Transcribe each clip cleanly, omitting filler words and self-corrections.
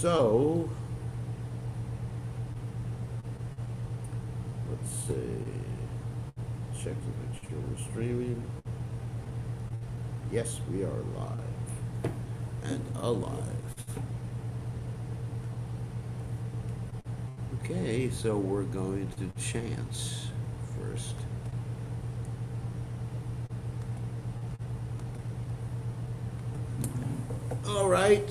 So, let's see. Check to make sure we're streaming. Yes, we are live and alive. Okay, so we're going to chant first. All right.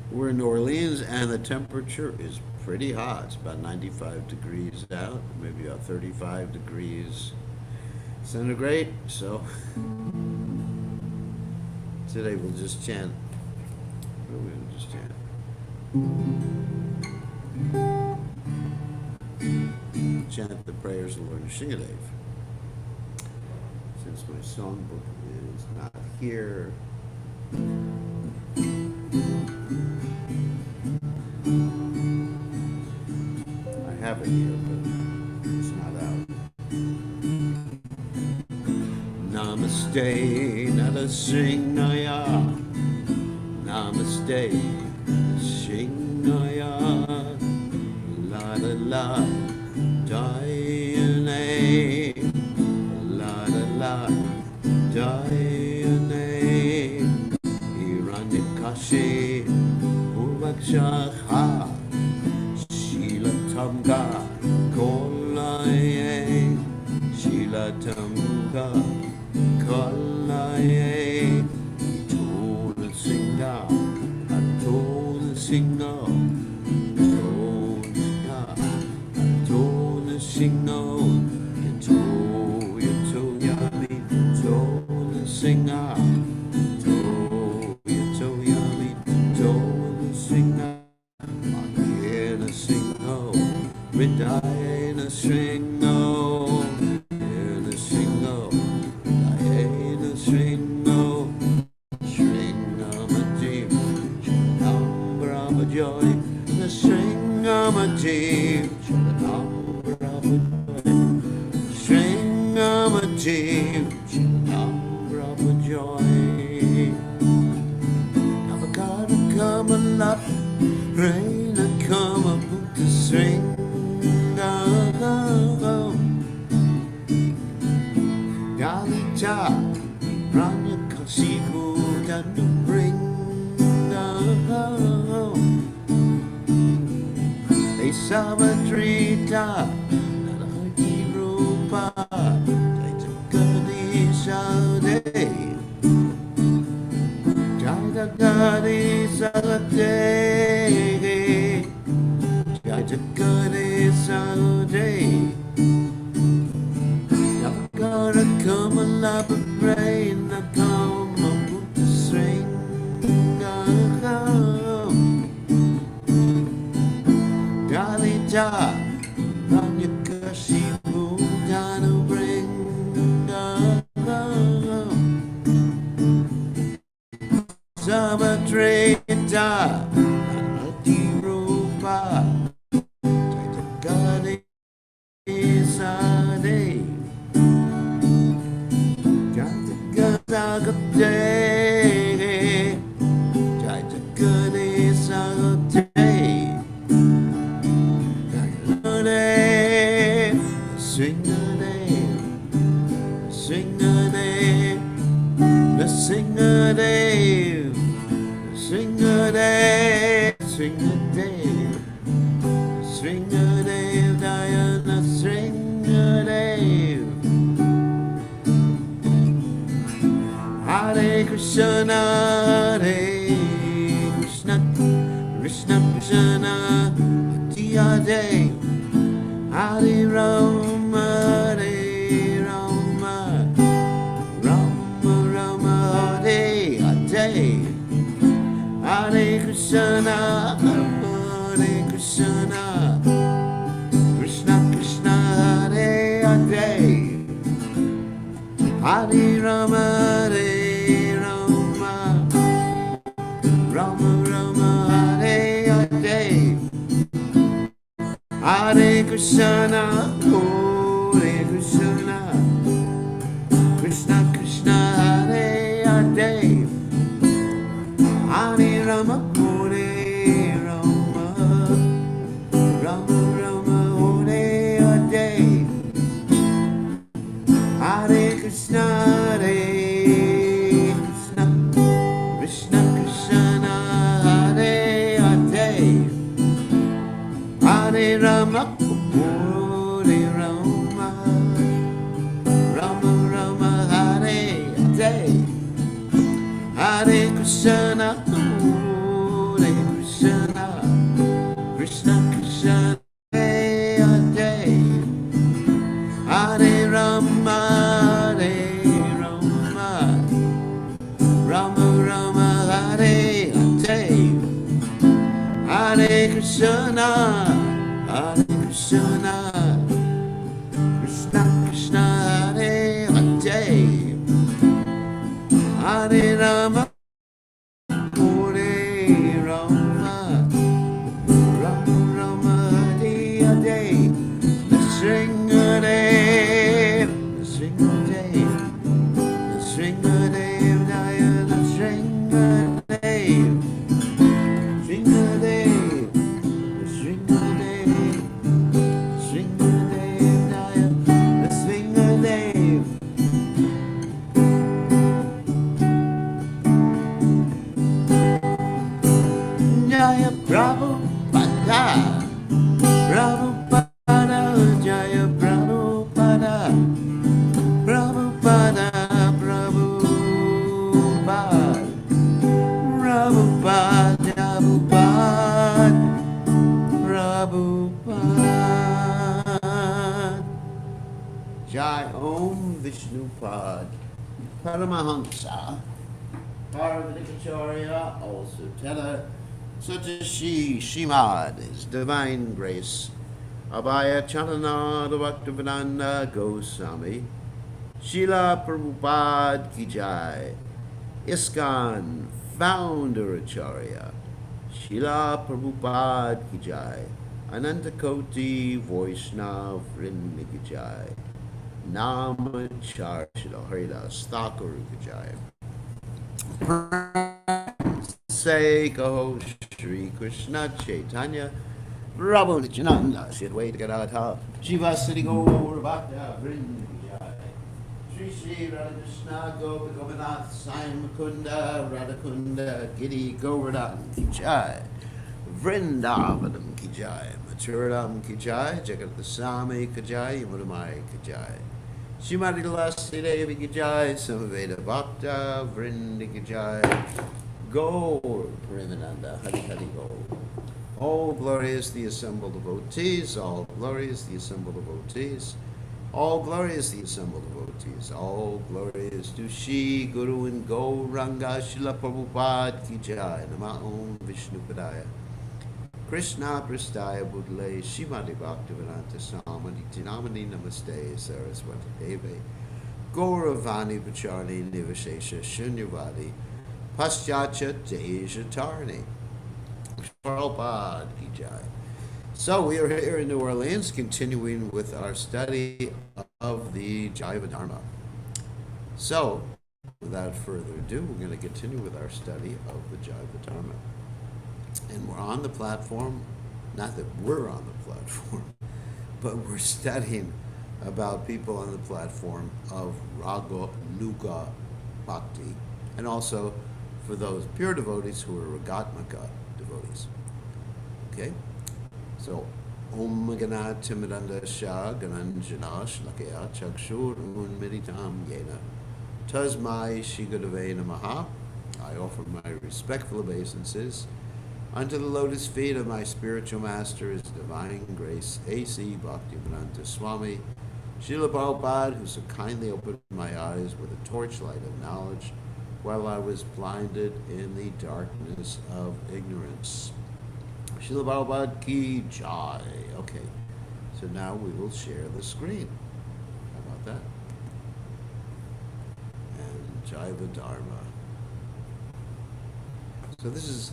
We're in New Orleans and the temperature is pretty hot. It's about 95 degrees out, maybe about 35 degrees centigrade. So today we'll just chant. We're going to just chant. Chant the prayers of Lord Nishingadev. Since my songbook is not here, I have it here, but it's not out. Namaste, Narasingaya. Namaste, Shingaya. La la la, Dayane. La la la, Dayane. Iranyakashi, Uvakshaha. Shila Tamga, Kolaye. Shila Tamga, Kolaye. Tola Singa, Atola Singa. Tola Singa, Yato Yami, Tola Singa. Yato Yami, Tola Singa. Ayena Singo, Vidayena Singo, Ayena Singo, Ayena Singo, Shringamadim, Shalanam Brahma Joy, the Shringamadim, Shalanam Brahma Joy, Shringamadim, Shalanam Brahma Joy. Avocado come up. Rain and come up with the string. Yalita, Ranya Kasiku, that you bring. They Savadrita, Nalahaki Rupa, they took a day. Jayagadi Sagatay, Jayagadi Sagatay. Never gotta come alive and rain. I come up with the string. Dalita, Ranyakashi, Budana bring. Savadrita, Nalahaki Rupa, Jayagadi Sagatay. Jayagadi Sagatay. Sing a name, sing a name, let's sing a name, sing a name, sing a name, sing a name, Diana, sing a name. Hare Krishna, Hare Krishna, Krishna Krishna, Hare Hare Rama, Hare Rama, Rama Rama, Hare Hare. Hare Krishna, Hare Krishna, Krishna Krishna, Hare Hare. Hare Rama, Hare Rama, Rama Rama, Hare Hare. Hare Krishna, Hare Krishna, Krishna Krishna, Hare Hare. Hare Rama, Hare Rama, Rama Rama, Hare Hare, Hare Krishna, Hare Krishna, Krishna Krishna, Hare Hare, Hare Rama, Hare Rama, Rama Rama, Hare Hare, Hare Krishna, Hare Krishna, Krishna Krishna, Hare Hare, Hare Rama, Hare Rama, Rama Rama, Hare Hare, Hare Krishna, Hare Krishna, Krishna Krishna, Hare Hare, Hare Rama, Hare Rama, Rama Rama, Hare Hare, Sringadev, Sringadev, Sringadev, Jaya Sringadev, Sringadev, Sringadev, Sringadev, Jaya Sringadev. Jaya Prabhupada, Prabhupada, Jaya Prabhupada, Prabhupada, Prabhupada, Prabhupada, Prabhupada, Prabhupada. Jai Om Vishnupad, Paramahamsa, Paramahansa, also Tela, such as Shimad, His Divine Grace, Abhaya Chanana Bhaktivedanta Goswami, Srila Prabhupada Ki Jai, ISKCON Founder Acharya, Srila Prabhupada Ki Jai, Anantakoti Vaishnav Vrinda Ki Jai, Namachar Srila Haridas Thakur Ki Jai. Say Kaho Shri Krishna Chaitanya Prabhu Nityananda Shri Advaita Gadadhara Shiva Siddhi Gaur Bhakta Vrinda Jai Shri Shri Radha Krishna Gopa Gopinath Sai Mukunda Radhakunda Giri Govardhan Ki Jai Vrindavanam Ki Jai Mathuram Ki Jai Jagat Dasami Ki Jai Yamunamai Ki Jai Shrimati Tulasi Devi Ki Jai Samaveda Bhakta Vrinda Ki Jai Gaur Premananda Hari Hari Gaur. All glory is the assembled devotees, all glory is the assembled devotees, all glory is the assembled devotees, all glory is to Shri Guru and Gauranga Srila Prabhupada Ki Jai, Nama Om Vishnupadaya, Krishna Prastaya Budle, Shrimati Bhaktivedanta Swami Tinamani Namaste Saraswati Deve, Gauravani Pacharni Nivashesha Shunyavadi, Paschatya Deja Tarni. Prabhupada Ki Jai. So we are here in New Orleans continuing with our study of the Jaiva Dharma. So without further ado, we're going to continue with our study of the Jaiva Dharma. And we're on the platform, not that we're on the platform, but we're studying about people on the platform of Raga Nuga Bhakti, and also for those pure devotees who are Ragatmaka devotees. Okay? So, Om Gana Timidanda Shah Gananjana Shlakaya Chakshur Unmiritam Yena Tasmai Shigadave Namaha. I offer my respectful obeisances unto the lotus feet of my spiritual master, His Divine Grace, A.C. Bhaktivedanta Swami, Srila Prabhupada, who so kindly opened my eyes with a torchlight of knowledge while I was blinded in the darkness of ignorance. Srila Prabhupada Ki Jai. Okay, so now we will share the screen. How about that? And Jaiva Dharma. So this is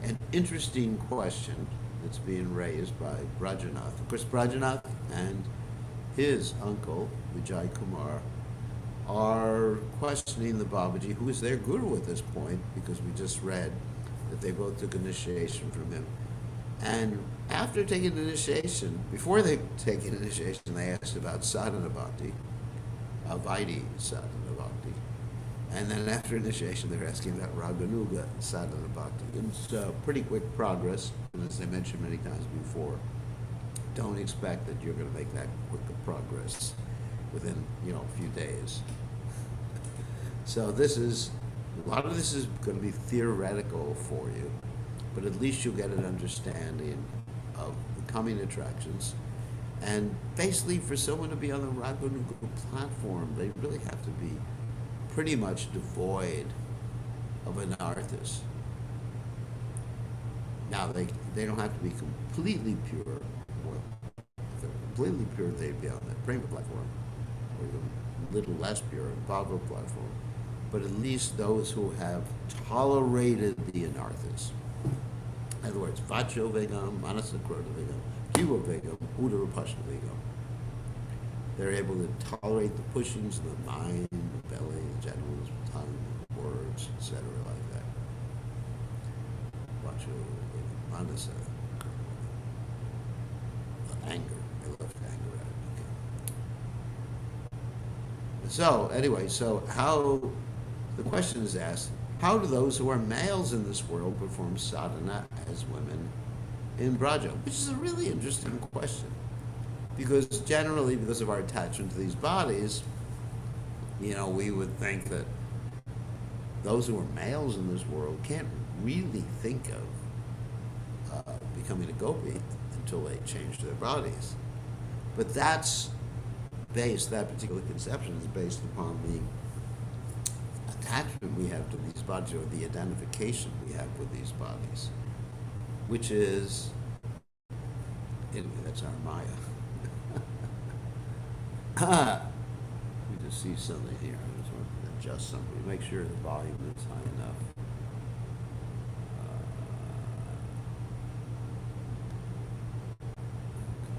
an interesting question that's being raised by Brajanath. Of course, Brajanath and his uncle, Vijay Kumar, are questioning the Babaji, who is their guru at this point, because we just read that they both took initiation from him. And after taking initiation, before they take initiation, they asked about sadhana bhakti, Vaidhi sadhana bhakti. And then after initiation, they're asking about Raganuga sadhana bhakti. It's pretty quick progress, and as I mentioned many times before, don't expect that you're going to make that quick of progress within, a few days. So a lot of this is going to be theoretical for you, but at least you'll get an understanding of the coming attractions. And basically, for someone to be on the Raganuga platform, they really have to be pretty much devoid of anarthas. Now, they don't have to be completely pure. Well, if they're completely pure, they'd be on the Prema platform, or even a little less pure, Bhagava platform. But at least those who have tolerated the anarthas. In other words, Vacho Vegam, Manasakrota Vegam, Kiva Vegam, Udara Pashna Vegam. They're able to tolerate the pushings of the mind, the belly, the genitals, the tongue, the words, etc. like that. Vacho Vegam, Manasa. Anger. They left anger out. Okay. So, anyway, the question is asked, how do those who are males in this world perform sadhana as women in Braja? Which is a really interesting question. Because generally, because of our attachment to these bodies, we would think that those who are males in this world can't really think of becoming a gopi until they change their bodies. But that particular conception is based upon the attachment we have to these bodies, or the identification we have with these bodies, which is, anyway, that's our Maya. We just see something here. I just want to adjust something, make sure the volume is high enough. Okay.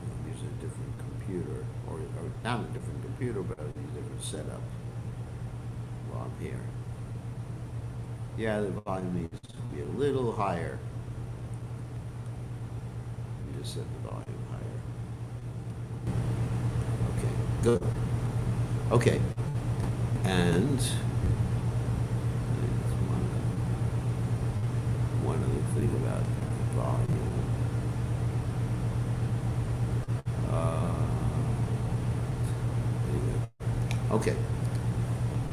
I'm using a different computer, or not a different computer, but a different setup. I'm here. Yeah, the volume needs to be a little higher. Let me just set the volume higher. Okay, good. Okay, and one other thing about volume. Okay.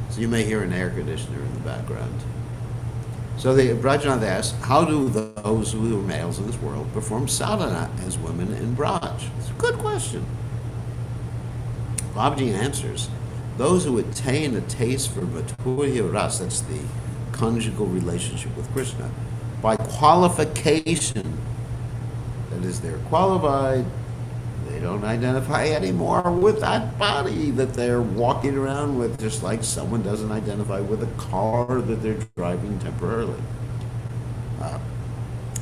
So you may hear an air conditioner in the background. So the Brajanath asks, how do those who are males in this world perform sadhana as women in Braj? It's a good question. Babaji answers, those who attain a taste for Madhurya Ras, that's the conjugal relationship with Krishna, by qualification, that is, they're qualified, they don't identify anymore with that body that they're walking around with, just like someone doesn't identify with a car that they're driving temporarily.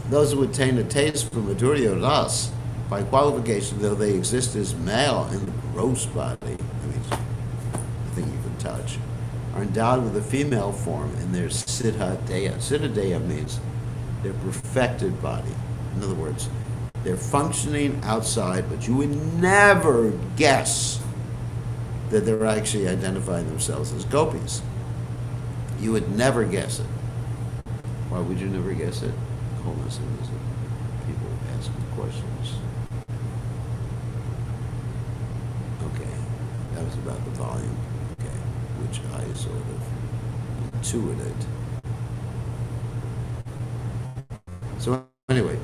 Those who attain a taste for Madhurya Ras, by qualification, though they exist as male in the gross body, the thing you can touch, are endowed with a female form in their Siddha Deha. Siddha Deha means their perfected body. In other words, they're functioning outside, but you would never guess that they're actually identifying themselves as gopis. You would never guess it. Why would you never guess it? Hold on a second. People asking questions. Okay, that was about the volume. Okay, which I sort of intuited. So anyway.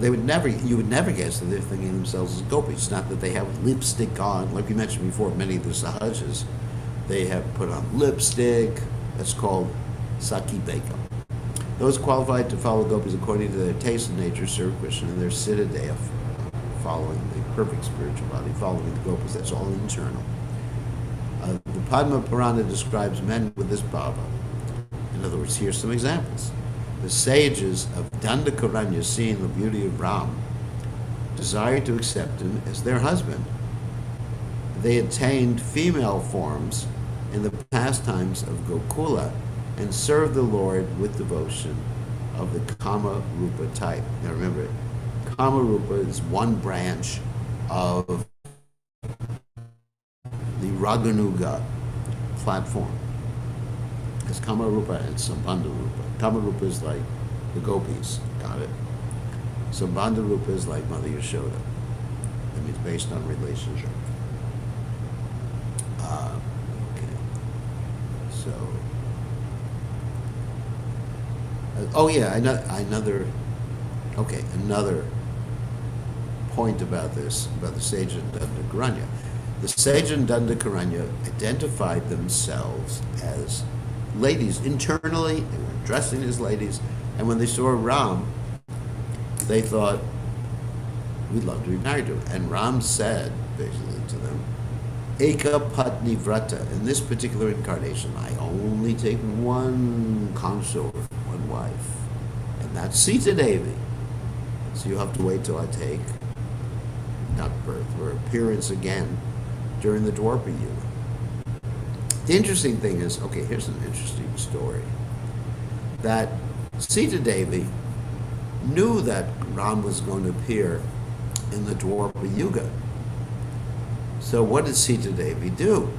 You would never guess that they're thinking themselves as gopis. It's not that they have lipstick on, like we mentioned before, many of the sahajas, they have put on lipstick. That's called Saki Beka. Those qualified to follow gopis according to their taste and nature serve Krishna in their Siddha Deha, following the perfect spiritual body, following the gopis. That's all internal. The Padma Purana describes men with this bhava. In other words, here's some examples. The sages of Dandakaranya, seeing the beauty of Ram, desired to accept him as their husband. They attained female forms in the pastimes of Gokula and serve the Lord with devotion of the Kama Rupa type. Now remember, Kama Rupa is one branch of the Raganuga platform. There's Kama Rupa and Sambandha Rupa. Kama Rupa is like the gopis, got it? Sambandha Rupa is like Mother Yashoda. That means based on relationship. Okay. So, oh yeah, another point about this, about the sage and Dandakaranya. The sage and Dandakaranya identified themselves as ladies. Internally, they were dressing as ladies, and when they saw Ram, they thought, we'd love to be married to him. And Ram said, basically, to them, Eka Patni Vrata. In this particular incarnation, I only take one consort, one wife, and that's Sita Devi. So you have to wait till I take, not birth, or appearance again during the Dwapara Yuga. The interesting thing is, okay, here's an interesting story, that Sita Devi knew that Ram was going to appear in the Dwapara Yuga. So what did Sita Devi do?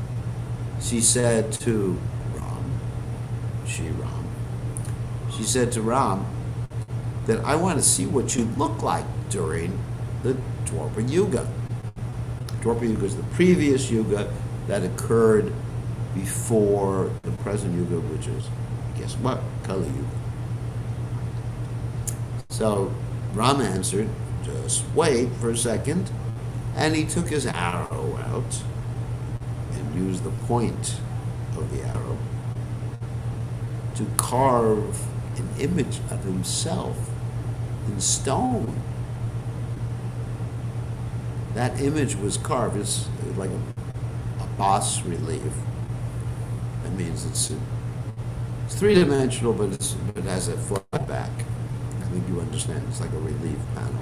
She said to Ram, she said to Ram that I want to see what you look like during the Dwapara Yuga. Dwapara Yuga is the previous Yuga that occurred before the present Yuga, which is, guess what, Kali Yuga. So Ram answered, just wait for a second, and he took his arrow out and used the point of the arrow to carve an image of himself in stone. That image was carved. It's like a bas relief. That means it's three-dimensional, but it has a flat back. I think you understand. It's like a relief panel.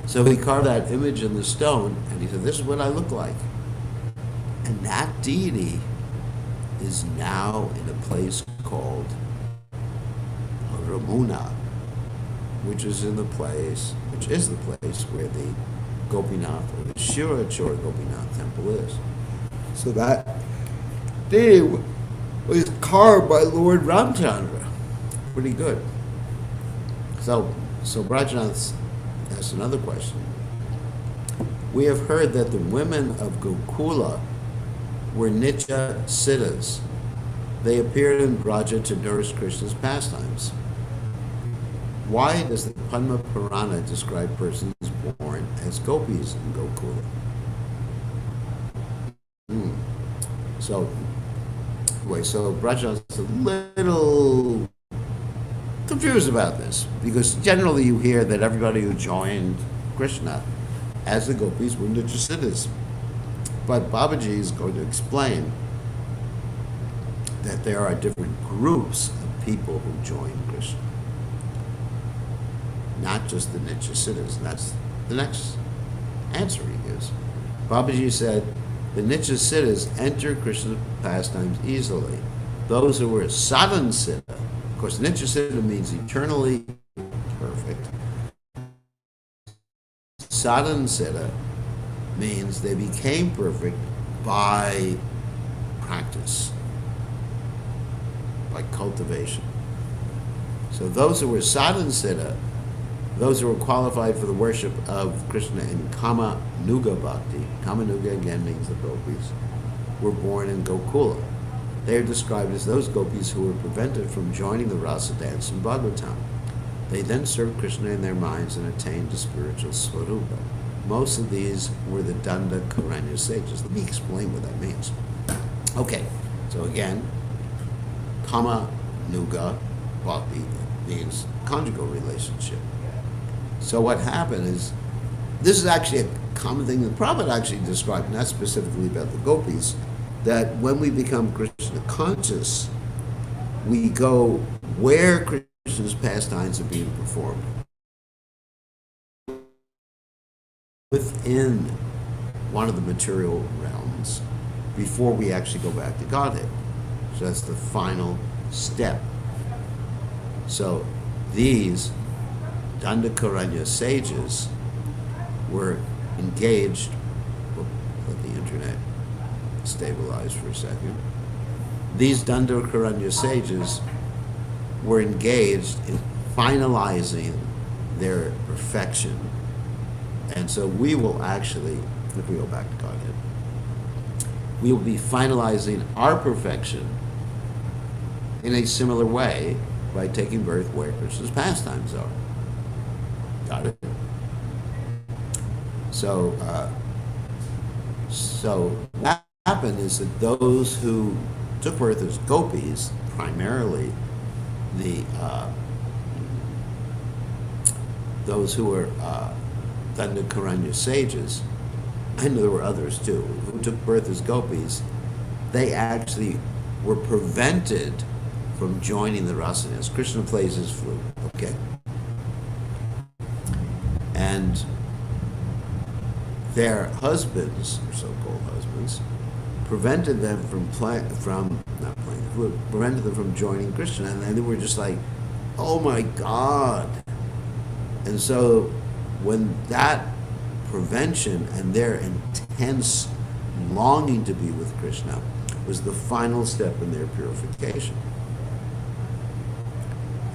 So he carved that image in the stone, and he said, this is what I look like. And that deity is now in a place called Ramuna, which is the place where the Gopinath, or the Shirachora Gopinath temple is. So that deity was carved by Lord Ramchandra. Pretty good. So Brajanath asked another question. We have heard that the women of Gokula were Nitya Siddhas. They appeared in Braja to nourish Krishna's pastimes. Why does the Padma Purana describe persons born as gopis in Gokula? So Brajanath's a little confused about this, because generally you hear that everybody who joined Krishna as the gopis were Nityasiddhas. But Babaji is going to explain that there are different groups of people who join Krishna, not just the Nityasiddhas. That's the next answer he gives. Babaji said, the Nityasiddhas enter Krishna's pastimes easily. Those who were sadhan siddha, of course, Nityasiddha means eternally perfect. Sadhan siddha means they became perfect by practice, by cultivation. So those who were sadhan siddha, those who were qualified for the worship of Krishna in Kama Nuga Bhakti, Kama Nuga again means the gopis, were born in Gokula. They are described as those gopis who were prevented from joining the rasa dance in Bhagavatam. They then served Krishna in their minds and attained to spiritual swarupa. Most of these were the Dandakaranya sages. Let me explain what that means. Okay, so again, Kama Nuga Bhakti means conjugal relationship. So what happened is, this is actually a common thing the Prabhupada actually described, not specifically about the gopis, that when we become Krishna conscious, we go where Krishna's pastimes are being performed, within one of the material realms, before we actually go back to Godhead. So that's the final step. So these Dandakaranya sages were engaged. Let the internet stabilize for a second. These Dandakaranya sages were engaged in finalizing their perfection. And so we will actually, if we go back to Godhead, we will be finalizing our perfection in a similar way by taking birth where Krishna's pastimes are. Got it? So, what happened is that those who took birth as gopis, primarily those who were Dandakaranya sages, and there were others too, who took birth as gopis, they actually were prevented from joining the rasanas. Krishna plays his flute, okay? And their husbands, or so-called husbands, prevented them from prevented them from joining Krishna, and they were just like, oh my God. And so when that prevention and their intense longing to be with Krishna was the final step in their purification.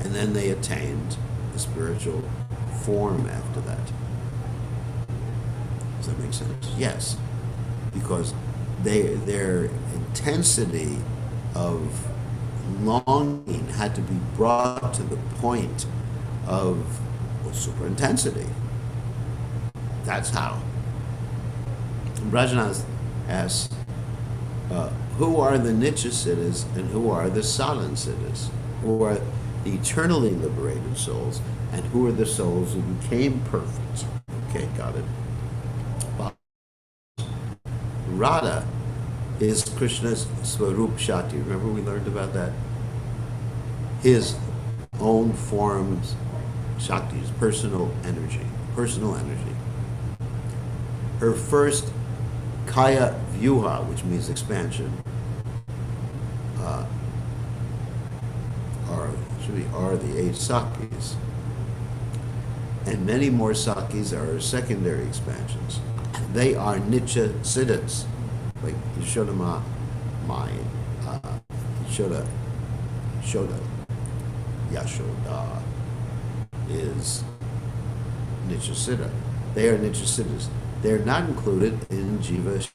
And then they attained the spiritual form after that. Does that make sense? Yes. Because their intensity of longing had to be brought to the point of super intensity. That's how. Rajanath asks, who are the Nitya Siddhas and who are the Sadhan Siddhas? Who are the eternally liberated souls and who are the souls who became perfect? Okay, got it. Radha is Krishna's Swarup Shakti. Remember we learned about that? His own forms, Shakti is personal energy. Her first Kaya Vyuha, which means expansion, are the 8 Sakis. And many more Sakis are secondary expansions. They are Nitya Siddhas, like Yashoda Yashoda is Nitya Siddha. They are Nitya Siddhas. They're not included in Jiva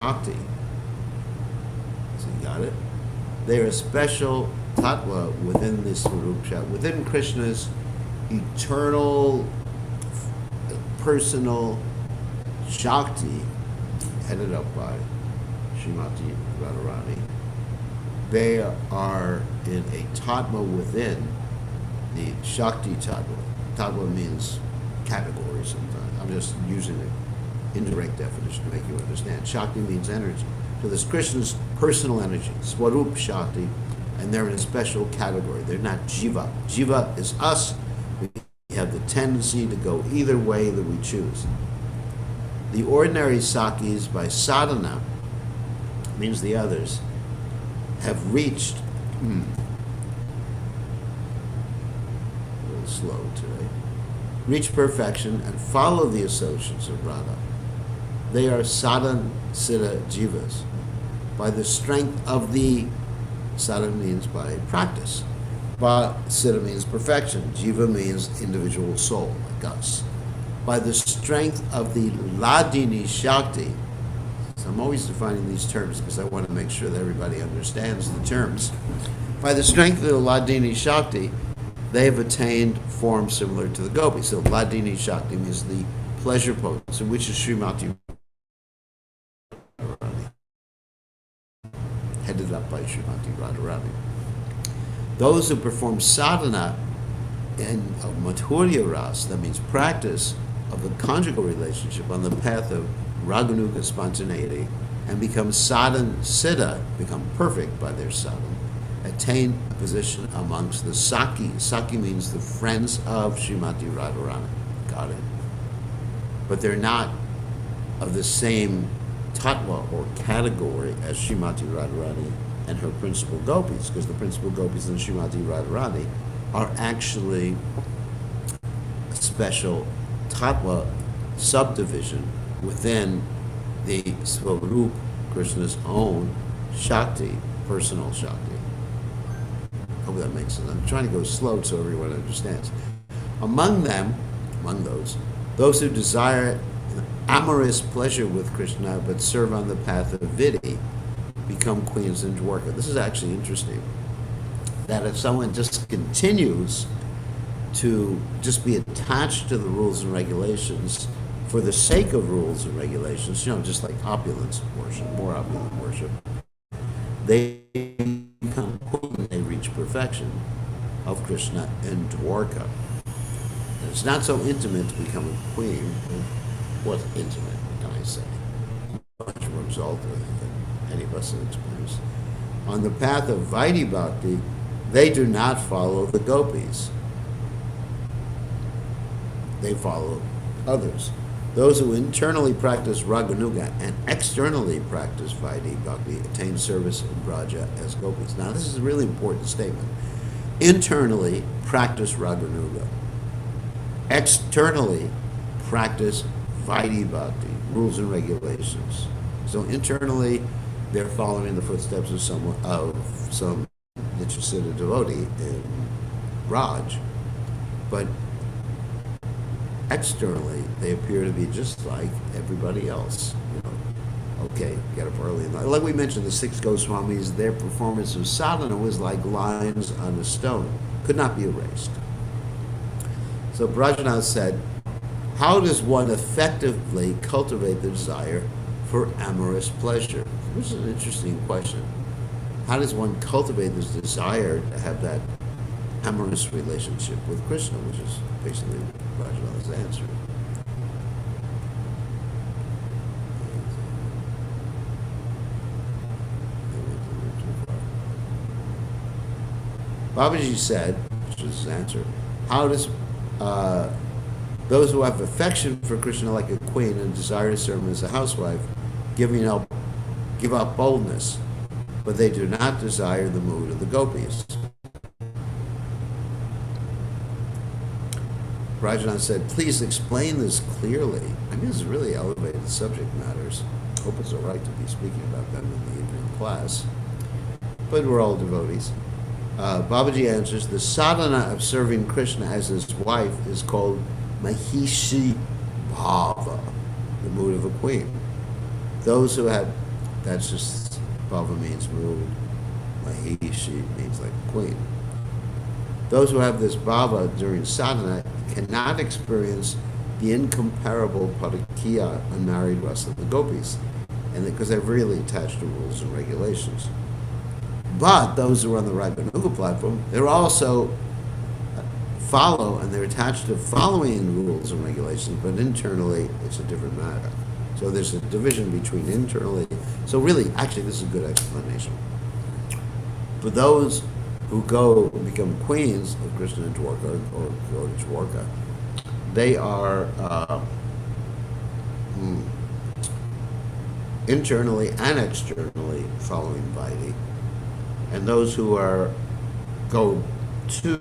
Shakti. So you got it? They're a special tattva within this Swarup Shakti, within Krishna's eternal, personal Shakti, headed up by Srimati Radharani. They are in a tattva within the Shakti tattva. Tattva means category sometimes. I'm just using an indirect definition to make you understand. Shakti means energy. So there's Krishna's personal energy, Swarup Shakti, and they're in a special category. They're not Jiva. Jiva is us. We have the tendency to go either way that we choose. The ordinary Sakis by sadhana, means the others, have reached, a little slow today, reach perfection and follow the associates of Radha. They are sadhan siddha jivas. By the strength of the, sadhan means by practice, but siddha means perfection, jiva means individual soul, like us. By the strength of the Ladini Shakti, so I'm always defining these terms because I want to make sure that everybody understands the terms. By the strength of the Ladini Shakti, they have attained forms similar to the gopis. So Ladini Shakti means the pleasure potency, which is Srimati Radharani, headed up by Srimati Radharani. Those who perform sadhana in Madhurya Ras, that means practice of the conjugal relationship on the path of Raganuga spontaneity, and become sadhan siddha, become perfect by their sadhan, attain a position amongst the Saki. Saki means the friends of Srimati Radharani. Got it? But they're not of the same tattva or category as Srimati Radharani and her principal gopis, because the principal gopis in Srimati Radharani are actually a special tattva subdivision within the Swarup, Krishna's own Shakti, personal Shakti. Hope that makes sense. I'm trying to go slow so everyone understands. Among them, among those who desire amorous pleasure with Krishna but serve on the path of Vidhi become queens in Dwarka. This is actually interesting. That if someone just continues to just be attached to the rules and regulations for the sake of rules and regulations, just like opulence worship, more opulent worship, they become queen, they reach perfection of Krishna in Dwarka. And it's not so intimate to become a queen. What's intimate, can I say? Much more exalted than any of us experience. On the path of Vaidhi Bhakti, they do not follow the gopis. They follow others. Those who internally practice Raganuga and externally practice Vaidhi Bhakti attain service in Braja as gopis. Now, this is a really important statement. Internally practice Raganuga. Externally practice Vaidhi Bhakti, rules and regulations. So internally, they're following the footsteps of some Nityasiddha devotee in Raj, but externally, they appear to be just like everybody else. Okay, get up early. Like we mentioned, the 6 Goswamis, their performance of sadhana was like lines on a stone, could not be erased. So Brajanath said, how does one effectively cultivate the desire for amorous pleasure? This is an interesting question. How does one cultivate this desire to have that amorous relationship with Krishna, which is basically Brajanath's answer. Babaji said, which is his answer, how does those who have affection for Krishna like a queen and desire to serve him as a housewife give up boldness, but they do not desire the mood of the gopis. Brajanath said, please explain this clearly. I mean, this is really elevated subject matters. I hope it's all right to be speaking about them in the evening class. But we're all devotees. Babaji answers, the sadhana of serving Krishna as his wife is called Mahishi Bhava, the mood of a queen. Those who have, that's just, Bhava means mood, Mahishi means like queen. Those who have this bhava during sadhana cannot experience the incomparable parakya unmarried rasa of the gopis, and because they're really attached to rules and regulations. But those who are on the Raganuga platform, they're also follow, and they're attached to following rules and regulations, but internally it's a different matter. So there's a division between internally. So really, actually, this is a good explanation. For those who go and become queens of Krishna and Dwarka, or go to Dwarka, they are internally and externally following Vaidhi. And those who go to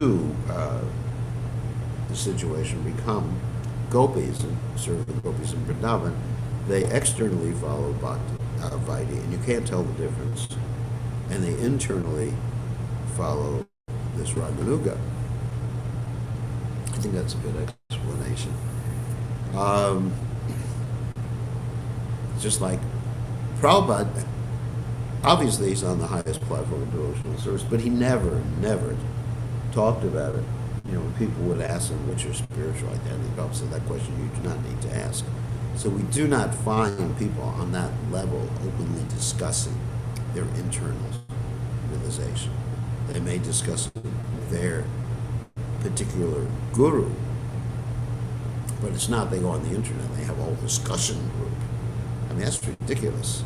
the situation, become gopis and serve the gopis in Vrindavan, they externally follow Vaidhi, and you can't tell the difference. And they internally follow this Raganuga. I think that's a good explanation. Just like Prabhupada, obviously he's on the highest platform of devotional service, but he never talked about it. When people would ask him, what's your spiritual identity? Prabhupada said, that question you do not need to ask. So we do not find people on that level openly discussing their internal realization. They may discuss their particular guru, but it's not they go on the internet, they have a whole discussion group. I mean, that's ridiculous.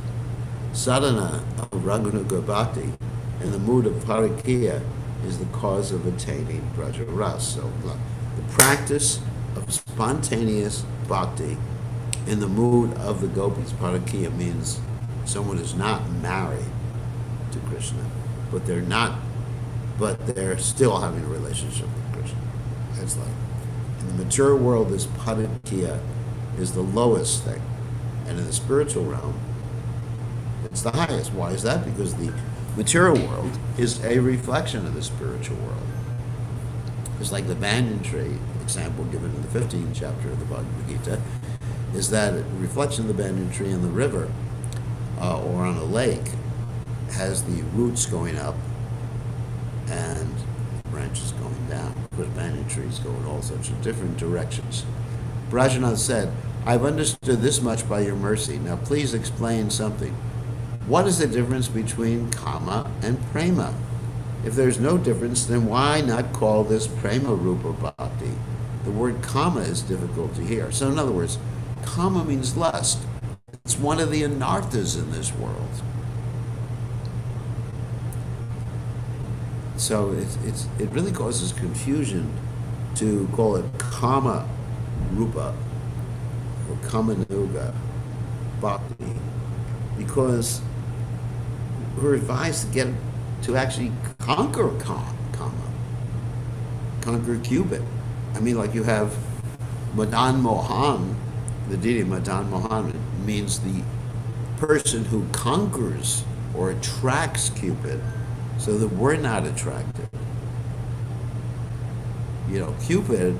Sadhana of Raganuga Bhakti and the mood of Parakya is the cause of attaining Braja Ras. So the practice of spontaneous bhakti in the mood of the gopis. Parakiya means someone is not married to Krishna, but they're still having a relationship with Krishna. It's like, in the mature world, this parakiya is the lowest thing. And in the spiritual realm, it's the highest. Why is that? Because the material world is a reflection of the spiritual world. It's like the banyan tree example given in the 15th chapter of the Bhagavad Gita, is that a reflection of the banyan tree in the river or on a lake has the roots going up and branches going down. Because banyan trees go in all sorts of different directions. Brajanath said, I've understood this much by your mercy. Now please explain something. What is the difference between kama and prema? If there's no difference, then why not call this prema rupa bhakti? The word kama is difficult to hear. So in other words, kama means lust. It's one of the anarthas in this world. So it really causes confusion to call it kama rupa or kamanuga bhakti, because we're advised to actually conquer kama, conquer Cupid. I mean, like you have Madan Mohan, the deity Madan Mohan means the person who conquers or attracts Cupid, so that we're not attracted. You know, Cupid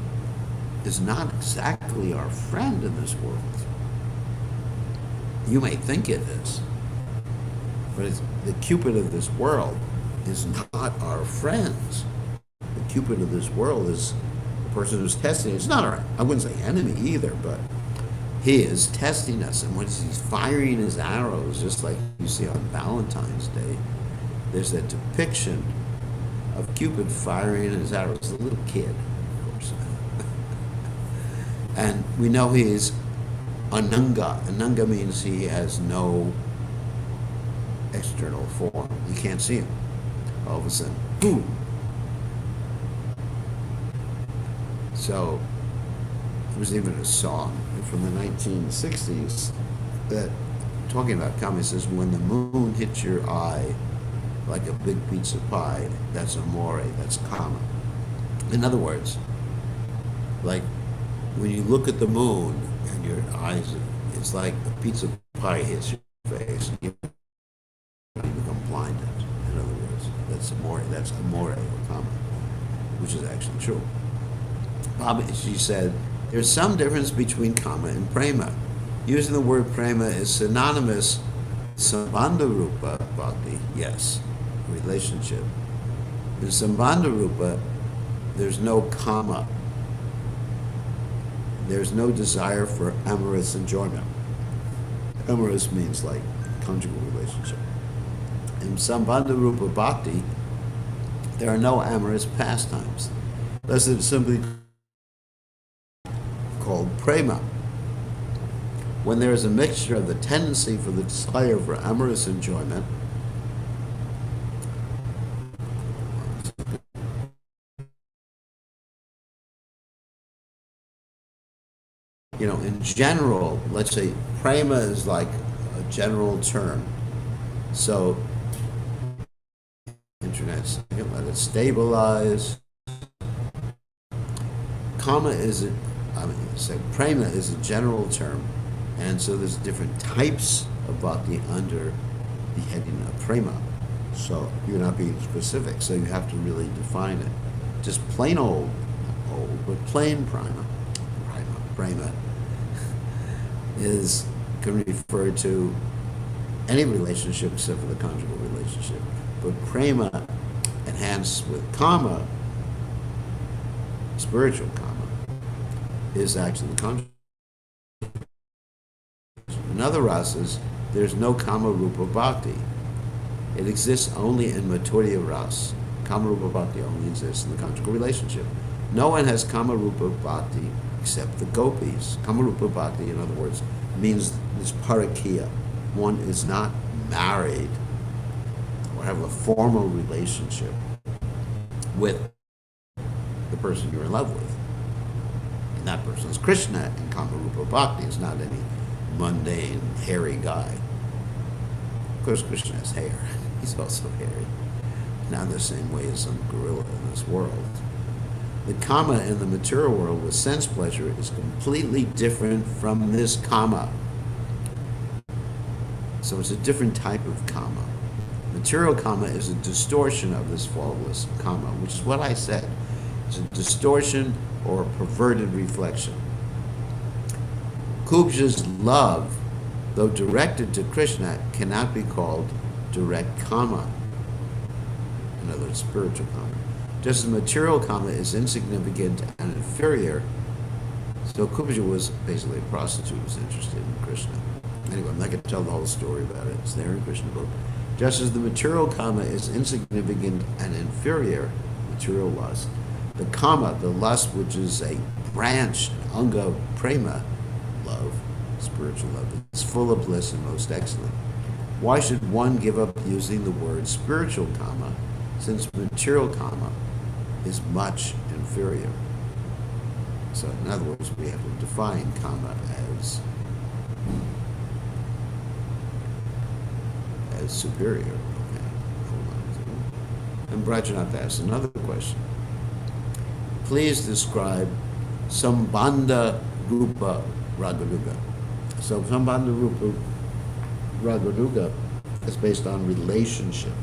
is not exactly our friend in this world. You may think it is, but the Cupid of this world is not our friends. The Cupid of this world is the person who's testing. It's not our, I wouldn't say enemy either, but he is testing us. And when he's firing his arrows, just like you see on Valentine's Day, there's that depiction of Cupid firing his arrows. A little kid, of course. And we know he is Ananga. Ananga means he has no external form. You can't see him. All of a sudden, boom. So, there was even a song from the 1960s that, talking about kama, says, when the moon hits your eye like a big pizza pie, that's amore, that's kama. In other words, like when you look at the moon and your eyes, it's like a pizza pie hits your face, you become blinded. In other words, that's amore or kama, which is actually true. She said, there's some difference between kama and prema. Using the word prema is synonymous sambandha rupa bhakti, yes, relationship. In sambandha rupa, there's no kama. There's no desire for amorous enjoyment. Amorous means like conjugal relationship. In sambandha rupa bhakti, there are no amorous pastimes. Thus it's simply called prema. When there is a mixture of the tendency for the desire for amorous enjoyment in general, let's say prema is like a general term. So, internet, let it stabilize. Kama is prema is a general term, and so there's different types of bhakti under the heading of prema. So you're not being specific, so you have to really define it. Just plain old, but plain prema can refer to any relationship except for the conjugal relationship. But prema enhanced with kama, spiritual kama, is actually the conjugal. In other rasas, there's no kama rupa bhakti. It exists only in Madhurya ras. Kama rupa bhakti only exists in the conjugal relationship. No one has kama rupa bhakti except the gopis. Kama rupa bhakti, in other words, means this parakiya. One is not married or have a formal relationship with the person you're in love with. And that person is Krishna in Kamarupa Bhakti. Is not any mundane, hairy guy. Of course, Krishna has hair. He's also hairy. Not the same way as some gorilla in this world. The kama in the material world with sense pleasure is completely different from this kama. So it's a different type of kama. Material kama is a distortion of this faultless kama, which is what I said. It's a distortion or a perverted reflection. Kubja's love, though directed to Krishna, cannot be called direct kama. In other words, spiritual kama. Just as material kama is insignificant and inferior, so Kubja was basically a prostitute, was interested in Krishna. Anyway, I'm not going to tell the whole story about it. It's there in Krishna book. Just as the material kama is insignificant and inferior, material lust, the kama, the lust which is a branch, anga prema, love, spiritual love, is full of bliss and most excellent. Why should one give up using the word spiritual kama, since material kama is much inferior? So in other words, we have to define kama as superior. Okay, hold on. And Brajanath asks another question. Please describe Sambandha Rupa Raganuga. So Sambandha Rupa Raganuga is based on relationship.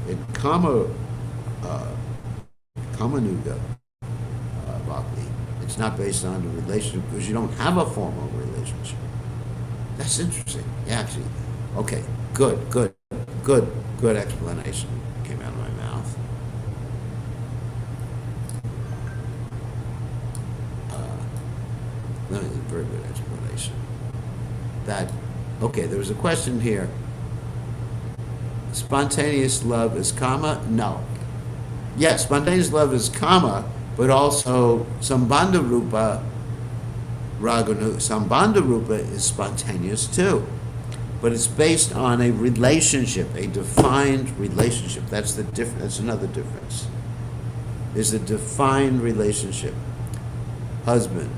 In Kamanuga Bhakti, it's not based on the relationship because you don't have a formal relationship. That's interesting. Yeah, actually. Okay, good explanation came out of my mouth. That is a very good explanation. Okay, there was a question here. Spontaneous love is kama? No. Yes, spontaneous love is kama, but also Sambandha Rupa Raganu. Sambandha Rupa is spontaneous too. But it's based on a relationship, a defined relationship. That's the difference. That's another difference. Is a defined relationship. Husband,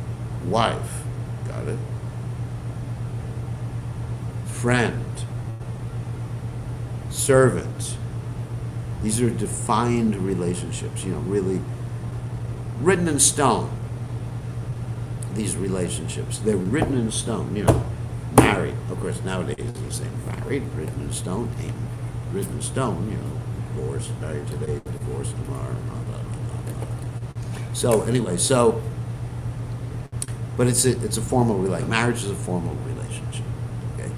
wife, got it? Friend, servant. These are defined relationships, really written in stone. These relationships, they're written in stone, married. Of course, nowadays they say married, written in stone, ain't written in stone, divorced, married today, divorced tomorrow, blah, blah, blah, blah, blah. So anyway, but it's a formal relationship. Marriage is a formal relationship. Okay,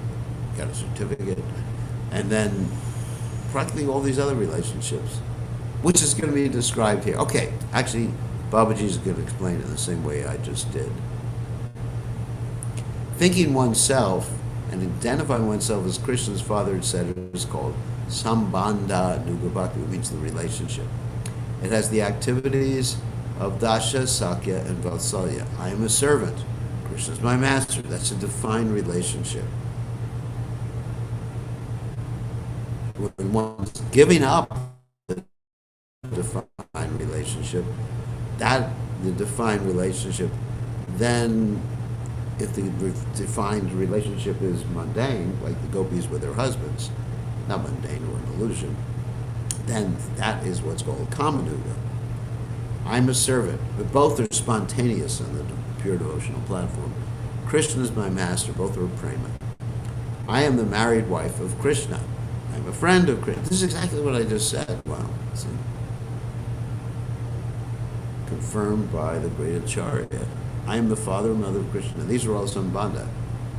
got a certificate, and then practically all these other relationships, which is going to be described here. Okay, actually, Babaji is going to explain it the same way I just did. Thinking oneself and identifying oneself as Krishna's father, etc., is called Sambandha Nugabhakti, which means the relationship. It has the activities of Dasha, Sakya, and Vatsalya. I am a servant. Krishna is my master. That's a defined relationship. When one's giving up the defined relationship, the defined relationship, then if the defined relationship is mundane, like the gopis with their husbands, not mundane or an illusion, then that is what's called kamanuga. I'm a servant, but both are spontaneous on the pure devotional platform. Krishna is my master, both are prema. I am the married wife of Krishna. I'm a friend of Krishna. This is exactly what I just said. Wow. See? Confirmed by the great Acharya. I am the father and mother of Krishna. These are all Sambandha.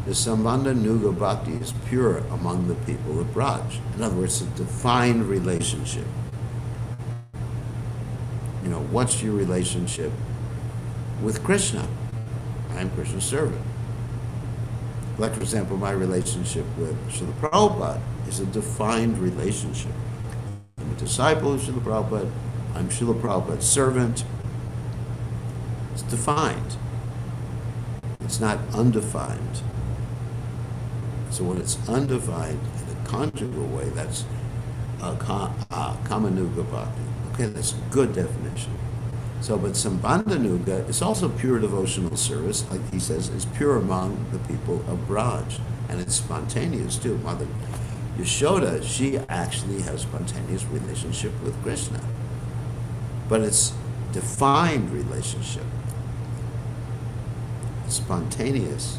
The Sambandha Nuga Bhakti is pure among the people of Braj. In other words, it's a defined relationship. What's your relationship with Krishna? I'm Krishna's servant. Like, for example, my relationship with Srila Prabhupada is a defined relationship. I'm a disciple of Srila Prabhupada. I'm Srila Prabhupada's servant. It's defined. It's not undefined. So when it's undefined in a conjugal way, that's Kamanuga Bhakti. Okay, that's a good definition. So, but Sambandhanuga is also pure devotional service, like he says, is pure among the people of Braj. And it's spontaneous too. Mother Yashoda, she actually has spontaneous relationship with Krishna. But it's defined relationship. It's spontaneous.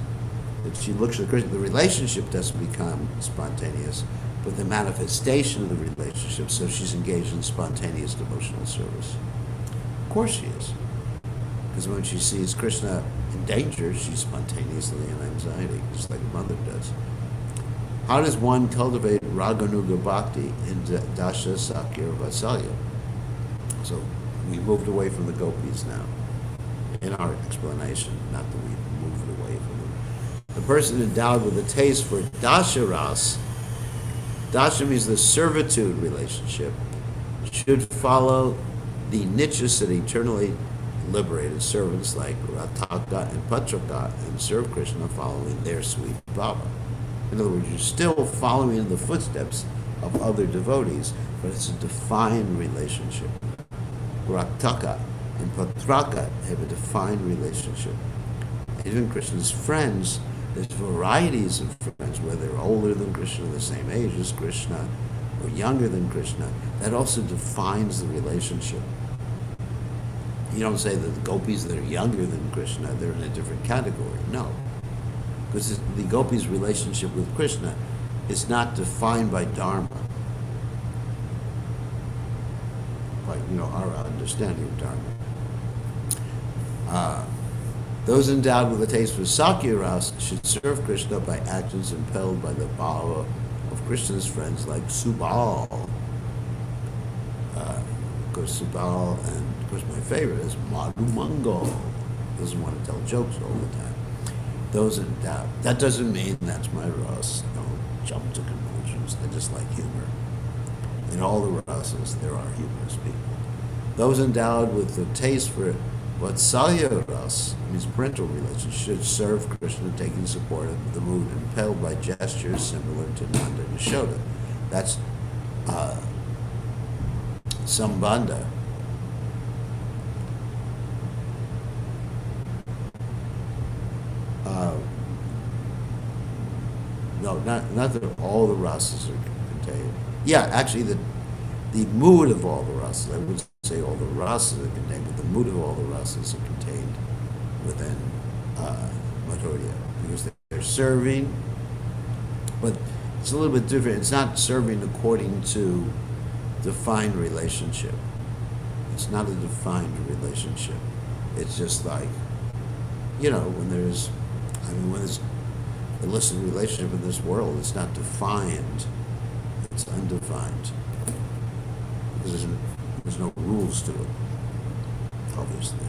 If she looks at Krishna, the relationship doesn't become spontaneous, but the manifestation of the relationship, so she's engaged in spontaneous devotional service. Of course she is. Because when she sees Krishna in danger, she's spontaneously in anxiety, just like a mother does. How does one cultivate Raganuga Bhakti in Dasha Sakya Vatsalya? So we moved away from the gopis now, in our explanation, not that we moved away from them. The person endowed with a taste for Dasha Ras, Dasha means the servitude relationship, should follow the Nityasita, eternally liberated servants like Rataka and Patraka, and serve Krishna following their sweet bhava. In other words, you're still following in the footsteps of other devotees, but it's a defined relationship. Rataka and Patraka have a defined relationship. Even Krishna's friends, there's varieties of friends, whether they're older than Krishna, the same age as Krishna, or younger than Krishna. That also defines the relationship. You don't say that the gopis that are younger than Krishna, they're in a different category. No. Because the gopis' relationship with Krishna is not defined by Dharma. By, our understanding of Dharma. Those endowed with a taste for Sakya Ras should serve Krishna by actions impelled by the bhava of Krishna's friends like Subal. Of course, Subal, and of course my favorite is Madhu Mangal. Doesn't want to tell jokes all the time. Those endowed. That doesn't mean that's my Ras. Don't jump to conclusions. I just like humor. In all the Rasas, there are humorous people. Those endowed with the taste for Vatsalya Ras, means parental relations, should serve Krishna, taking support of the mood impelled by gestures similar to Nanda and Yashoda. That's Sambandha. No, not that all the rasas are contained. Yeah, actually, the mood of all the rasas. I wouldn't say all the rasas are contained, but the mood of all the rasas are contained within Madhurya, because they're serving, but it's a little bit different. It's not serving according to defined relationship. It's not a defined relationship. It's just like, when there's illicit relationship in this world, it's not defined. It's undefined. Because there's no rules to it, obviously.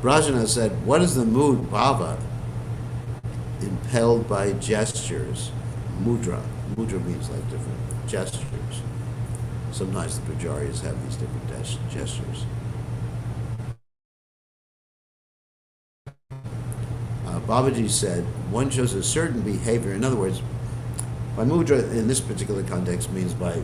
Brajana said, what is the mood, bhava, impelled by gestures? Mudra. Mudra means like different gestures. Sometimes the pujaris have these different gestures. Babaji said, one shows a certain behavior. In other words, by mudra in this particular context means by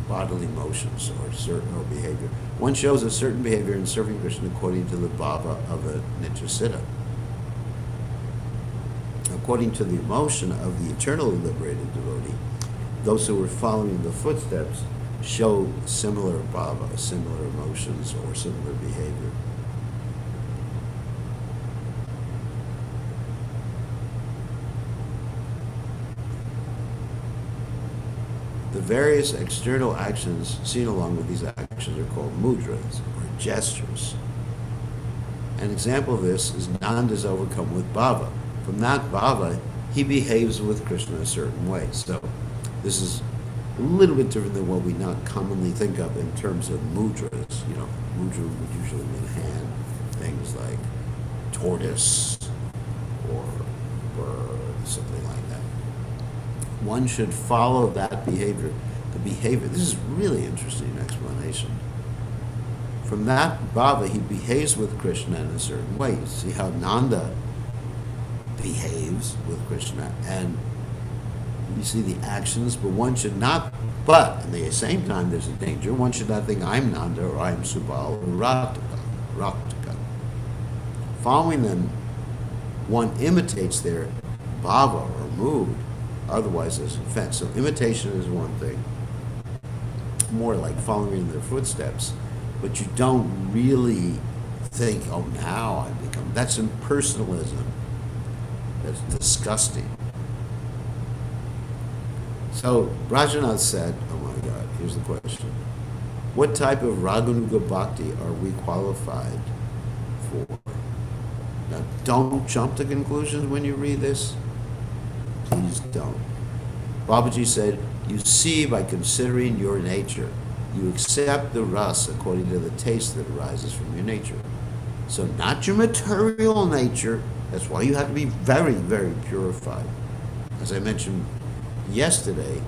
bodily motions or certain behavior. One shows a certain behavior in serving Krishna according to the bhava of a nityasita. According to the emotion of the eternally liberated devotee, those who are following the footsteps show similar bhava, similar emotions, or similar behavior. The various external actions seen along with these actions are called mudras, or gestures. An example of this is Nanda is overcome with bhava. From that bhava, he behaves with Krishna a certain way. So this is a little bit different than what we not commonly think of in terms of mudras. Mudra would usually mean hand, things like tortoise or bird, something like that. One should follow that behavior. The behavior, this is really interesting explanation. From that bhava, he behaves with Krishna in a certain way. You see how Nanda behaves with Krishna, and you see the actions, but one should not But at the same time, there's a danger. One should not think I'm Nanda or I'm Subal or Raktika. Following them, one imitates their bhava or mood, otherwise there's offense. So imitation is one thing, more like following in their footsteps, but you don't really think, oh, now I become, that's impersonalism. That's disgusting. So Rajanath said, oh my God, here's the question. What type of Raganuga Bhakti are we qualified for? Now, don't jump to conclusions when you read this. Please don't. Babaji said, you see by considering your nature, you accept the ras according to the taste that arises from your nature. So not your material nature. That's why you have to be very, very purified. As I mentioned yesterday,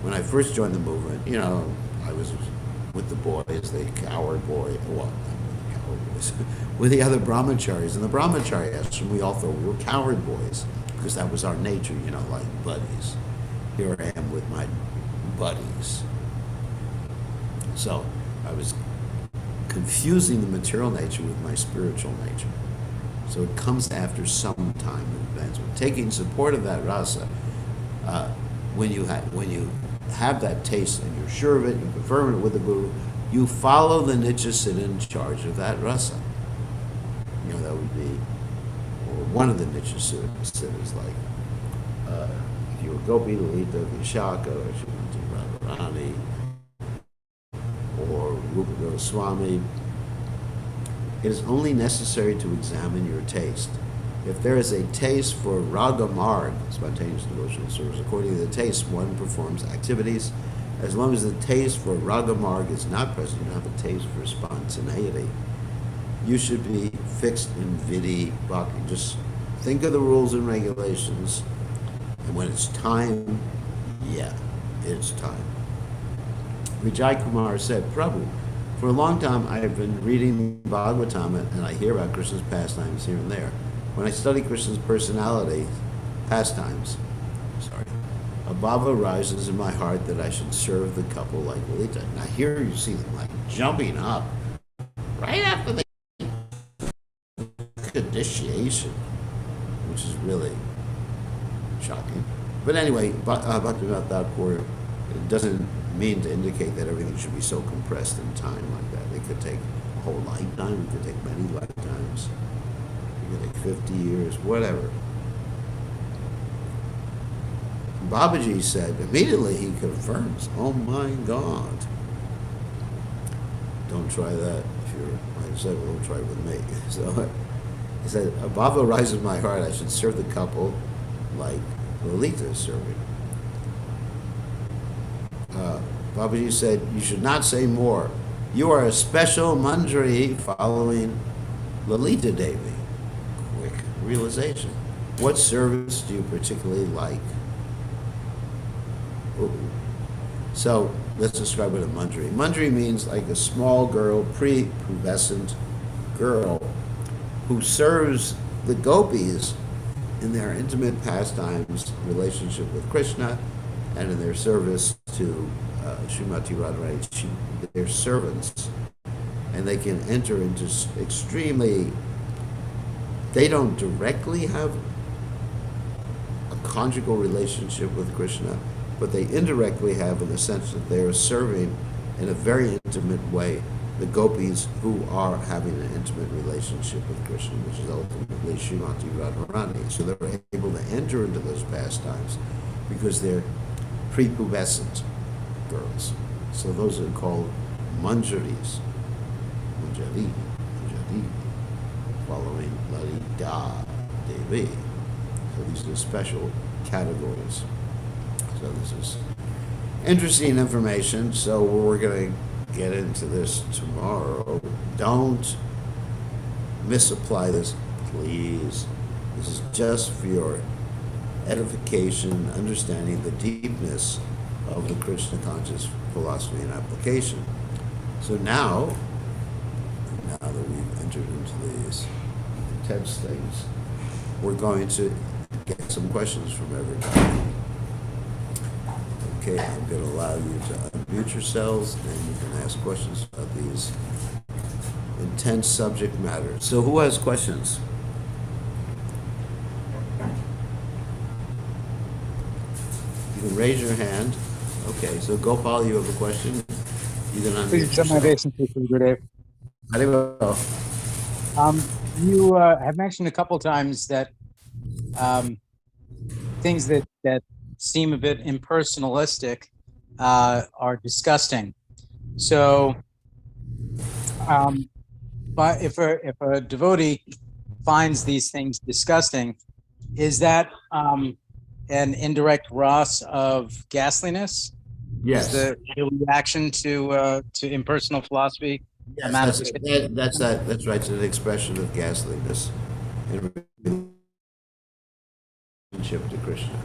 when I first joined the movement, I was with the boys, the coward boy, well, not with the coward boys, with the other brahmacharis. In the brahmachari ashram, we all thought we were coward boys, because that was our nature, like buddies. Here I am with my buddies. So I was confusing the material nature with my spiritual nature. So it comes after some time of advancement. Taking support of that rasa, when you have that taste and you're sure of it, you confirm it with the guru, you follow the Nityasiddha in charge of that rasa. That would be, or one of the Nityasiddhas, like if you were Gopi, Lalita, Vishaka, or Srimati Radharani, or Rupa Goswami, it is only necessary to examine your taste. If there is a taste for raga marg, spontaneous devotional service, according to the taste, one performs activities. As long as the taste for raga marg is not present, you don't have a taste for spontaneity, you should be fixed in vidhi bhakti. Just think of the rules and regulations, and when it's time, it's time. Vijay Kumar said, Prabhu, for a long time I have been reading Bhagavatam and I hear about Krishna's pastimes here and there. When I study Krishna's personality, pastimes, a bhava rises in my heart that I should serve the couple like Lalita. Now here you see them like jumping up right after the initiation, which is really shocking. But anyway, Bhaktivinoda Thakur, it doesn't mean to indicate that everything should be so compressed in time like that. It could take a whole lifetime, it could take many lifetimes, it could take 50 years, whatever. Babaji said, immediately he confirms, oh my God. Don't try that if you're, like I said, well, don't try it with me. So he said, a bhava rises in my heart, I should serve the couple like Lalita is serving. Babaji said, you should not say more. You are a special manjari following Lalita Devi. Quick realization. What service do you particularly like? Ooh. So let's describe what a manjari. Manjari means like a small girl, pre-pubescent girl who serves the gopis in their intimate pastimes, relationship with Krishna, and in their service to Srimati Radharani, their servants. And they can enter into extremely, they don't directly have a conjugal relationship with Krishna, but they indirectly have in the sense that they are serving in a very intimate way the gopis who are having an intimate relationship with Krishna, which is ultimately Srimati Radharani. So they're able to enter into those pastimes because they're prepubescent girls. So those are called manjaris, manjari, following Lalita Devi. So these are special categories. So this is interesting information. So we're going to get into this tomorrow. Don't misapply this, please. This is just for your edification, understanding the deepness of the Krishna conscious philosophy and application. So now that we've entered into these intense things, we're going to get some questions from everybody. Okay, I'm going to allow you to unmute yourselves, and you can ask questions about these intense subject matters. So who has questions? You can raise your hand. Okay, so Gopal, you have a question? You can unmute yourself. Very well. You have mentioned a couple times that things that seem a bit impersonalistic are disgusting. So, but if a devotee finds these things disgusting, is that an indirect ras of ghastliness? Yes. Is the reaction to impersonal philosophy a Yes, manifestation? that's right. It's an expression of ghastliness in relationship to Krishna.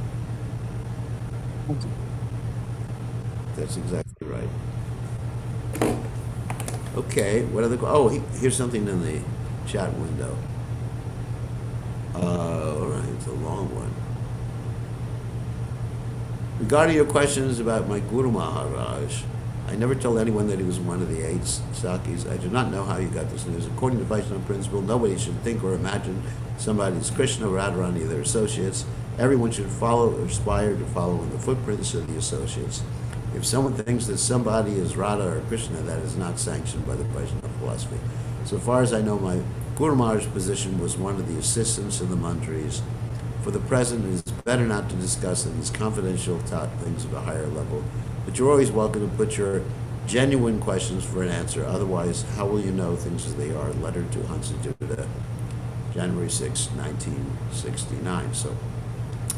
That's exactly right. Okay, what other? Here's something in the chat window. All right, it's a long one. Regarding your questions about my Guru Maharaj, I never told anyone that he was one of the 8 Sakis. I do not know how you got this news. According to Vaishnava principle, nobody should think or imagine somebody is Krishna or Radharani or their associates. Everyone should follow or aspire to follow in the footprints of the associates. If someone thinks that somebody is Radha or Krishna, that is not sanctioned by the Vaishnava philosophy. So far as I know, my Guru Maharaj's position was one of the assistants of the mantris. For the present, it is better not to discuss these confidential things of a higher level, but you're always welcome to put your genuine questions for an answer. Otherwise, how will you know things as they are? Letter to Hansaduta, January 6, 1969.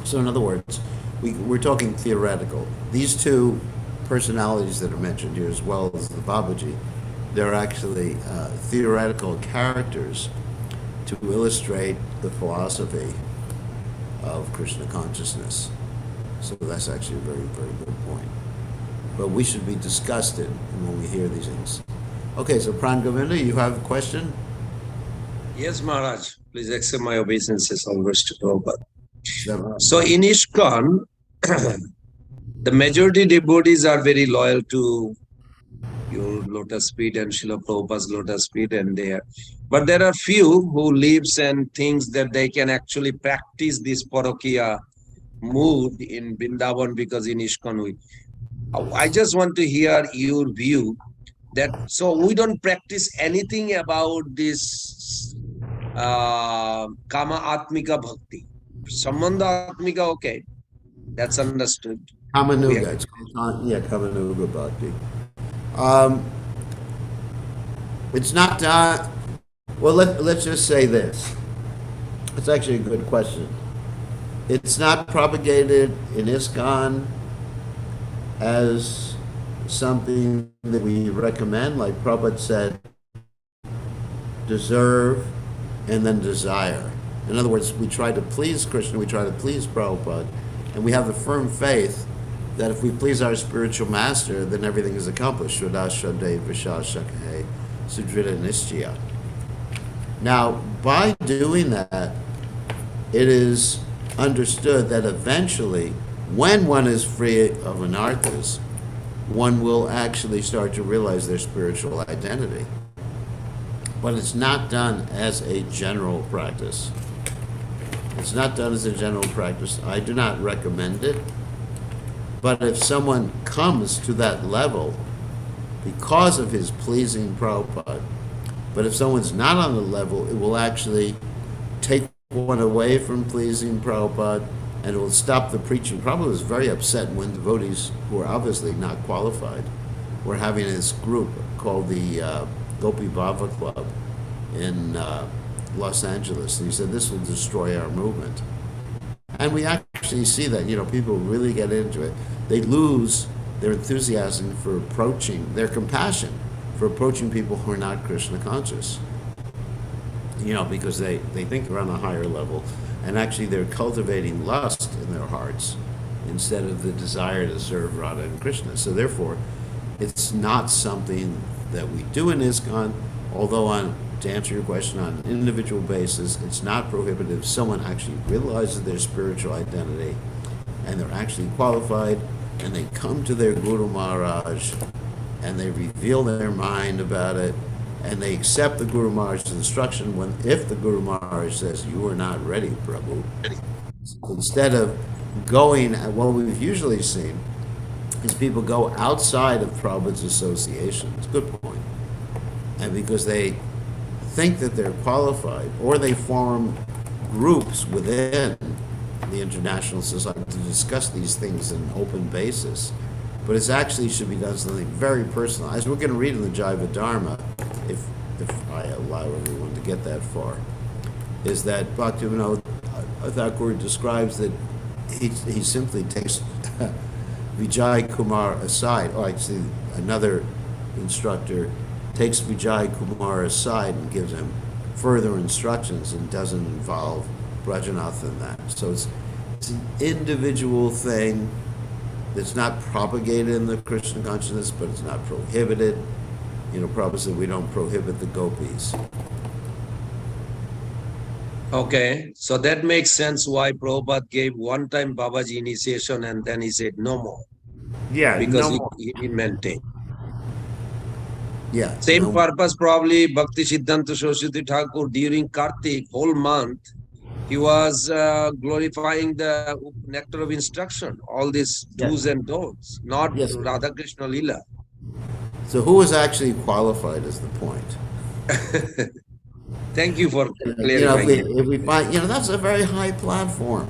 So in other words, we're talking theoretical. These two personalities that are mentioned here, as well as the Babaji, they're actually theoretical characters to illustrate the philosophy of Krishna consciousness. So that's actually a very, very good point. But we should be disgusted when we hear these things. Okay, so Pran Govinda, you have a question? Yes, Maharaj. Please accept my obeisances always to Prabhupada. So in ISKCON, the majority devotees are very loyal to your lotus feet and Srila Prabhupada's lotus feet, but there are few who lives and thinks that they can actually practice this parokiya mood in Vrindavan, because in ISKCON I just want to hear your view that, so we don't practice anything about this Kama Atmika Bhakti. Sambandha Atmika, okay, that's understood. Kamanuga, it's called, Kamanuga Bhakti. It's not, well, let's just say this. It's actually a good question. It's not propagated in ISKCON as something that we recommend, like Prabhupada said, deserve and then desire. In other words, we try to please Krishna, we try to please Prabhupada, and we have the firm faith that if we please our spiritual master, then everything is accomplished. Now, by doing that, it is understood that eventually, when one is free of anarthas, one will actually start to realize their spiritual identity. But it's not done as a general practice. It's not done as a general practice. I do not recommend it. But if someone comes to that level because of his pleasing Prabhupada, but if someone's not on the level, it will actually take one away from pleasing Prabhupada, and it will stop the preaching. Prabhupada was very upset when devotees who are obviously not qualified were having this group called the Gopi Bhava Club in Los Angeles. And he said, this will destroy our movement. And we actually see that, people really get into it. They lose their enthusiasm for approaching, their compassion for approaching people who are not Krishna conscious. Because they think they're on a higher level, and actually they're cultivating lust in their hearts instead of the desire to serve Radha and Krishna. So therefore, it's not something that we do in ISKCON, although to answer your question, on an individual basis, it's not prohibited if someone actually realizes their spiritual identity and they're actually qualified, and they come to their Guru Maharaj and they reveal their mind about it, and they accept the Guru Maharaj's instruction if the Guru Maharaj says, you are not ready, Prabhu. Instead of going, what we've usually seen is people go outside of Prabhupada's association. It's a good point. And because they think that they're qualified, or they form groups within the International Society to discuss these things on an open basis. But it actually should be done something very personalized. We're going to read in the Jaiva Dharma, if I allow everyone to get that far, is that Bhaktivinoda Thakur describes that he simply takes Vijay Kumar aside, or actually another instructor takes Vijay Kumar aside and gives him further instructions and doesn't involve Brajanath in that. So it's an individual thing that's not propagated in the Krishna consciousness, but it's not prohibited. You know, Prabhupada said we don't prohibit the gopis. Okay, so that makes sense why Prabhupada gave one-time Babaji initiation and then he said no more. Yeah, Because no more. he maintained. Yeah. Same no- purpose probably Bhakti Siddhanta Saraswati Thakur during Kartik whole month, he was glorifying the nectar of instruction, all these do's and don'ts, not Yes. Radha Krishna Lila. So who was actually qualified is the point. Thank you for You know, clarifying. if we find, you know, that's a very high platform.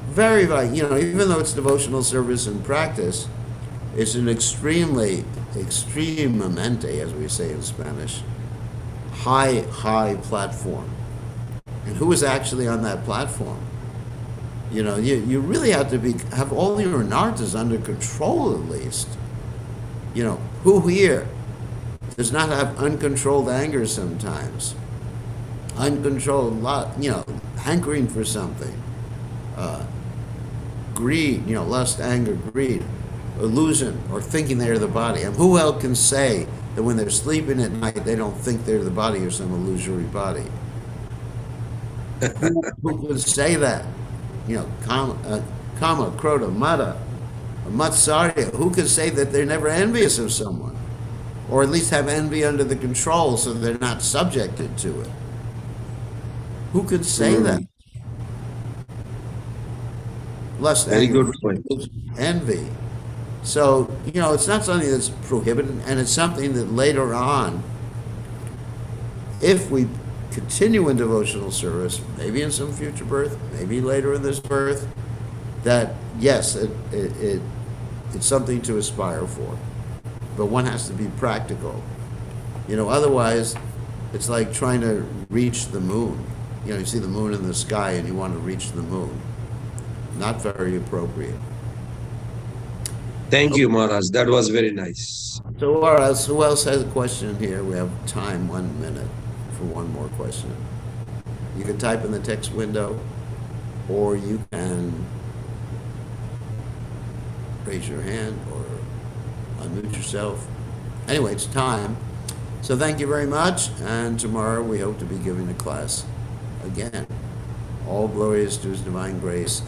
Very, very, you know, even though it's devotional service and practice, it's an extremamente, as we say in Spanish, high platform. And who is actually on that platform? You know, you really have to have all your nardas under control at least. You know, who here does not have uncontrolled anger sometimes? Uncontrolled, you know, hankering for something. Greed, you know, lust, anger, greed, illusion, or thinking they're the body. And who else can say that when they're sleeping at night, they don't think they're the body or some illusory body? Who can say that? You know, Kama, Krota, Mata, Matsarya. Who can say that they're never envious of someone? Or at least have envy under the control so they're not subjected to it? Who could say that? Lust, Very anger, good point. envy. So, you know, it's not something that's prohibited, and it's something that later on, if we continue in devotional service, maybe in some future birth, maybe later in this birth, that yes, it's something to aspire for. But one has to be practical. You know, otherwise, it's like trying to reach the moon. You know, you see the moon in the sky and you want to reach the moon. Not very appropriate. Thank you, Maharaj. That was very nice. So, who else has a question here? We have time, 1 minute, for one more question. You can type in the text window, or you can raise your hand or unmute yourself. Anyway, it's time. So thank you very much, and tomorrow we hope to be giving a class again. All glories to His divine grace.